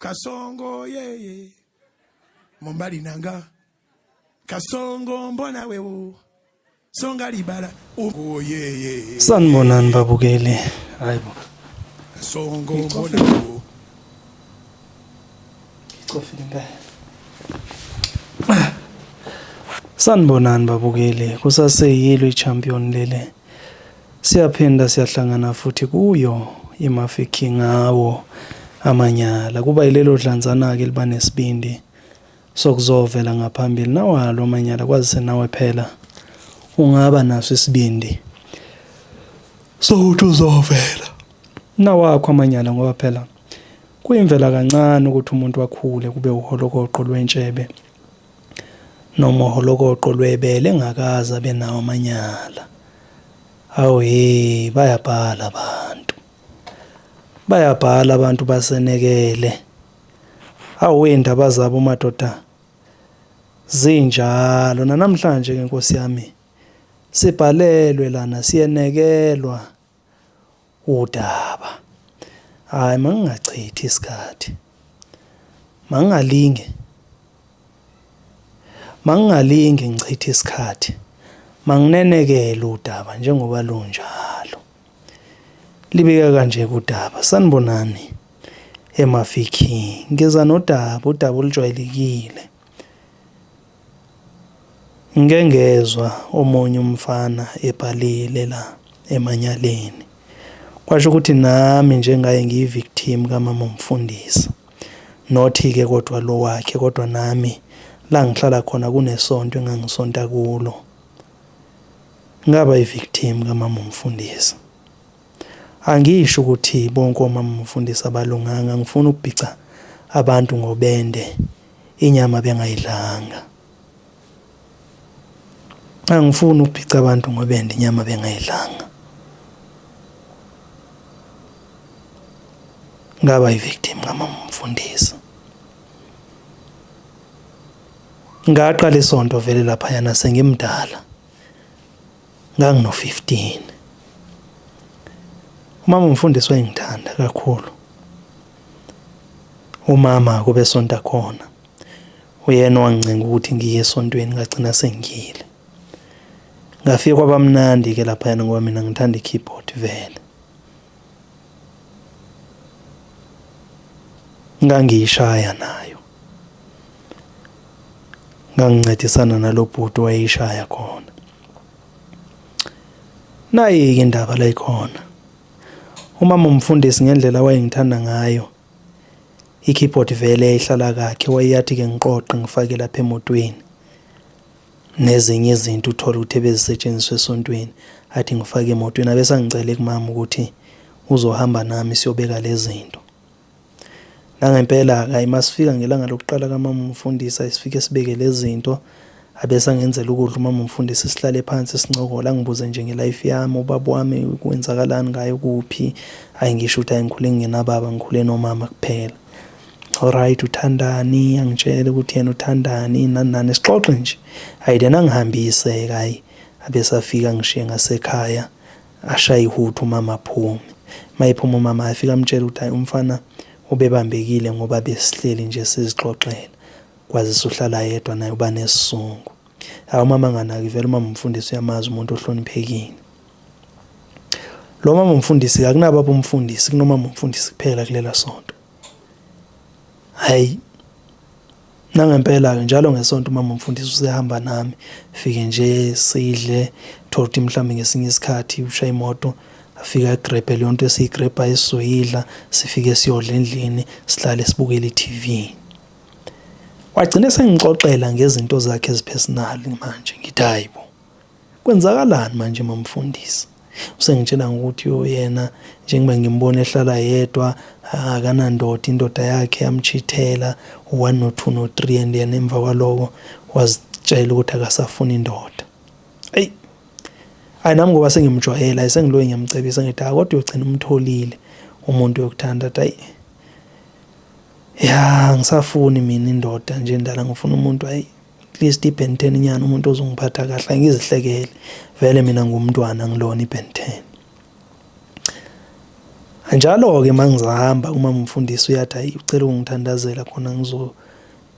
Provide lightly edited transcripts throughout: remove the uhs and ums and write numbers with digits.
Kasongo ye Mombali nanga Kasongo mbona wewo Songa libala oh ye Sanibonani babukeli hayibo Kasongo mbona wewo Sanibonani babukeli kusaseyilo iChampion lele siyaphinda siyahlangana futhi kuyo iMafiki ngawo amanyala kuba yilelo dlanzana ke liba nesibindi sokuzovela ngaphambili nawalo amanyala kwazi nawe phela ungaba naso isibindi sokuthi uzovela nawakho amanyala ngoba phela kuyimvela kancane ukuthi umuntu akhule kube uholokoqo lwentshebe noma uholokoqo lwebele engakaza benawo amanyala bayabhala abantu basenekele indaba zabo madoda zinjalo namhlanje ke Nkosi yami sibhalelwe lana siyenekelwa udaba mangingachithi isikhathi mangingalinge ngichithe isikhathi manginenekele udaba njengoba lunjalo libika kanje kudaba sanibonani eMafiki ngeza udaba olujwayelekile ngengezwa omunye umfana ebhalile la emanyaleni kwasho ukuthi nami njengaye ngiyivictim kaMama uMfundisi nothi ke kodwa lo wakhe kodwa nami la ngihlala khona kunesonto engangisonta kulo ngaba ivictim kaMama uMfundisi angisho ukuthi bonke oMama uMfundisi abalunganga ngifuna ukubhica abantu ngobende inyama bengayidlanga angifuni ukubhica abantu ngobende inyama bengayidlanga ngaba ivictim kaMama uMfundisi ngaqala isonto vele lapha yana sengimdala ngangino 15 uMama uMfundisi wayengithanda kakhulu umama kube sonta khona uyena wangicenga ukuthi ngiye esontweni ngagcina sengiyile ngafika kwabamnandi ke lapha yana ngoba mina ngithanda ikeyboard vele ngangishaya nayo ngangincedisana nalobhuti wayishaya khona nayi indaba la ikhona uMama uMfundisi ngendlela wayengithanda ngayo ikeyboard vele ehlala kakhe wayathi ke ngiqoqe ngifake lapha emotweni nezinye izinto uthola ukuthi bezisetshenziswa esontweni athi ngifake emotweni abese ngicela kumama ukuthi uzohamba nami siyobeka lezi zinto ngempela hayi masifika ngelanga lokuqala kaMama uMfundisi sifike sibeke lezi zinto abese angenzela ukudla uMama uMfundisi sihlale phansi sincokola ngibuze nje ngelife yami ubaba wami kwenzakalani ngayo kuphi ayingisho ukuthi ayikhule ngingenababa ngikhule nomama kuphela alright uthandani angitshela ukuthi yena uthandani nani sixoxe nje ayidena ngihambise hayi abese afika ngishiye ngasekhaya ashaya ihuthu umama aphumi mayiphuma umama afika amtshela ukuthi umfana ubebambekile ngoba besihleli nje sizixoxela kwazi uhlala yedwa naye uba nesizungu mama nganaki vele uMama uMfundisi uyamazi umuntu ohloniphekile lo Mama uMfundisi akunababa uMfundisi kunomama uMfundisi kuphela kulela sonto hayi nangempela njalo ngesonto uMama uMfundisi usehamba nami fike nje sidle thothi mhlambe ngesinye isikhathi ushaya imoto afika egrebe lonto esiyigreba esizoyidla sifike siyodla endlini sihlale sibukele iTV wagcina sengixoxela ngezinto zakhe ezipersonal manje ngithi hayibo kwenzakalani manje Mama uMfundisi usengitshela ukuthi yena njengoba ngimbona ehlala yedwa akanandoda indoda yakhe yamchithela 1 no 2 no 3 and yena emva kwaloko wazitshela ukuthi akasafuna indoda nami ngoba sengimjwayela sengiloye ngiyamcebisa ngithi kodwa uyogcina umtholile umuntu yokuthanda ngisafuni mina indoda nje ndala ngifuna umuntu at least iBen 10 nyana umuntu ozongiphatha kahle ngizihlekele vele mina ngumntwana ngilona iBen 10 Njalo-ke uma ngizahamba umama umfundisi uyathi hayi ucela ukungithandazela khona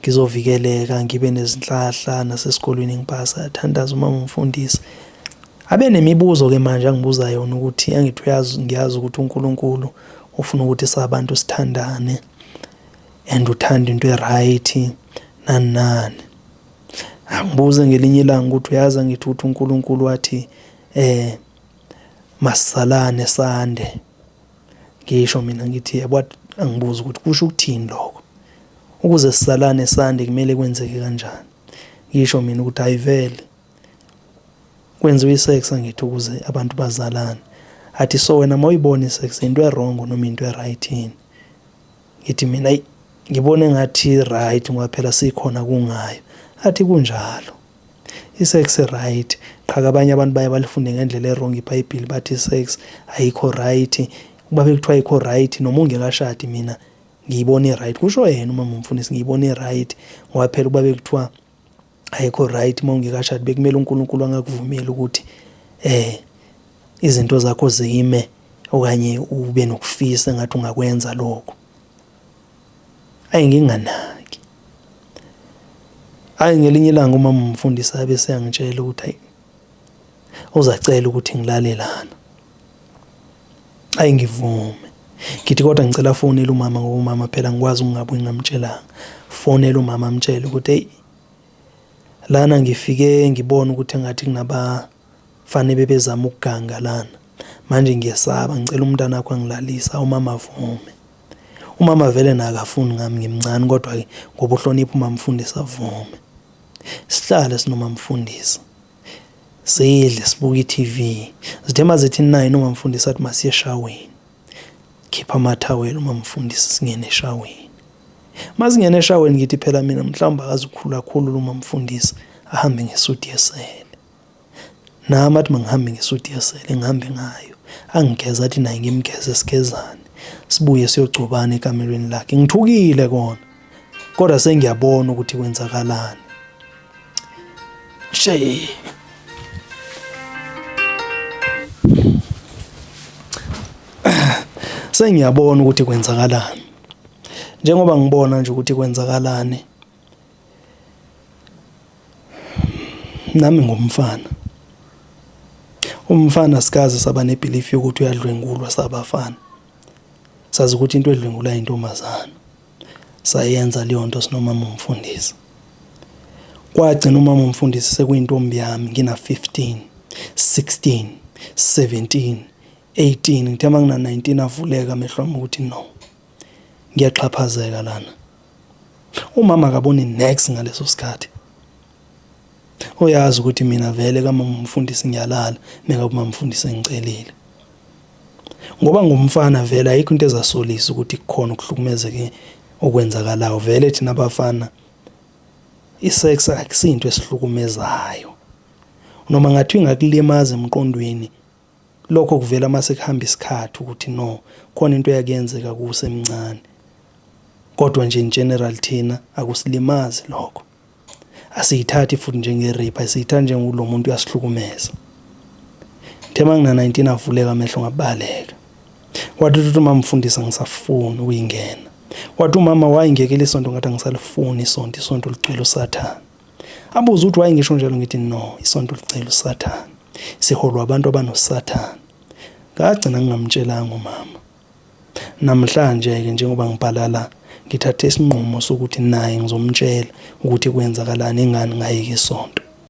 ngizovikeleka ngibe nezinhlahla nasesikolweni ngipasa yathandaza umama umfundisi. Abe nemibuzo-ke manje angibuza yona ukuthi angithi ngiyazi ukuthi uNkulunkulu ufuna ukuthi sabantu sithandane and uthanda into e-right nani nani. Angibuze ngelinye ilanga ukuthi uyazi angithi ukuthi uNkulunkulu wathi masisalane sande. Ngisho mina ngithi yebo, angibuza ukuthi kusho ukuthini lokho, ukuze sisalane sande kumele kwenzeke kanjani. Ngisho mina ukuthi ayivele kwenziwa isex angithi ukuze abantu bazalane. Athi so wena mawuyibona isex into e-wrong noma into e-right yini? Ngithi mina ngibone ngathi right ngoba phela sikhona kungayo. Athi kunjalo, isex right, qha abanye abantu baye balifunde ngendlela e-wrong iBhayibheli bathi isex ayikho right. Kuba bekuthiwa ayikho right noma ungekashadi mina ngiyibona i-right. Kusho yena umama umfundisi ngiyibona i-right ngoba phela kuba bekuthiwa ayikho right uma ungekashadi bekumele uNkulunkulu angakuvumeli ukuthi izinto zakho zime okanye ube nokufisa ngathi ungakwenza lokho. Ayinginganaki. Ngelinye ilanga umama umfundisi abe seyangitshela ukuthi hayi uzacela ukuthi ngilalelana. Ngivume. Ngithi kodwa ngicela fonela umama ngoba umama phela ngikwazi ungabuyi ngamtshelanga. Fonela umama amtshele ukuthi hey lana ngifike ngibona ukuthi ngathi kunabafane bebezama ukuganga lana. Manje ngiyesaba ngicela umntana wakho angilalisa. Umama avume. Umama vele nakafuni ngami ngimncane kodwa ke ngoba uhlonipha umama umfundisi avume. Sihlale sinoma umfundisi. Sidle sibuka iTV. Zithema zithi 9 uma mfundisi athi masiye eshaweni. Khipha amathawelo uma mfundisi singene eshaweni. Masingene eshaweni ngithi phela mina mhlawumbe akazukhula kakhulu uma mfundisi ahambe ngesuti yesele. Nami athi mangihambe ngesuti yesele ngihambe ngayo. Angigeza athi naye ngimgeze sigezane. Sibuye siyogcubana ekamelweni lakhe. Ngithukile kona. Kodwa sengiyabona ukuthi kwenzakalani. Sengiyabona ukuthi kwenzakalani. Njengoba ngibona nje ukuthi kwenzakalani, nami ngumfana. Umfana sikaze saba nebelief yokuthi uyadlwengulwa sabafana. Sazi ukuthi into edlwengula intombazana. Sayenza leyo nto sinomama umfundisi. Kwagcina umama umfundisi sekuyintombi yami ngina 15, 16, 17, 18 ngithe mangina 19 avuleka amehlo ami ukuthi no. Ngiyaxhaphazeka lana. Umama akaboni next ngaleso sikhathi. Uyazi ukuthi mina vele kama umfundisi ngiyalala meka kuma umfundisi engicelile. Ngoba ngumfana vele ayikho into ezasolisa ukuthi kukhona ukuhlukumezeke okwenzakalayo. Vele thina abafana isex akusinto esihlukumezayo. Noma ngathi ngakulimaza emqondweni lokho kuvela mase kuhamba isikhathi ukuthi no khona into yakuyenzeka kusemncane. Kodwa nje in general thina akusilimazi lokho. Asiyithathi futhi njenge rape, asiyithathi njengokulo muntu uyasihlukumeza. Thema ngina 19 avuleka amehlo ngabaleka. Wathi umama umfundisa ngisafuna uyingena. Wathi umama wayengekela isonto ngathi ngisalifuna isonto licela uSathane. Abuza ukuthi wayengisho njalo ngithi no, isonto licela uSathane. Siholwa abantu abanoSathane. Ngagcina ngingamtshelanga umama. Namhlanje ke njengoba ngibhala la ngithathe isinqumo sokuthi naye ngizomtshela ukuthi kwenzakalani engani ngayike isonto.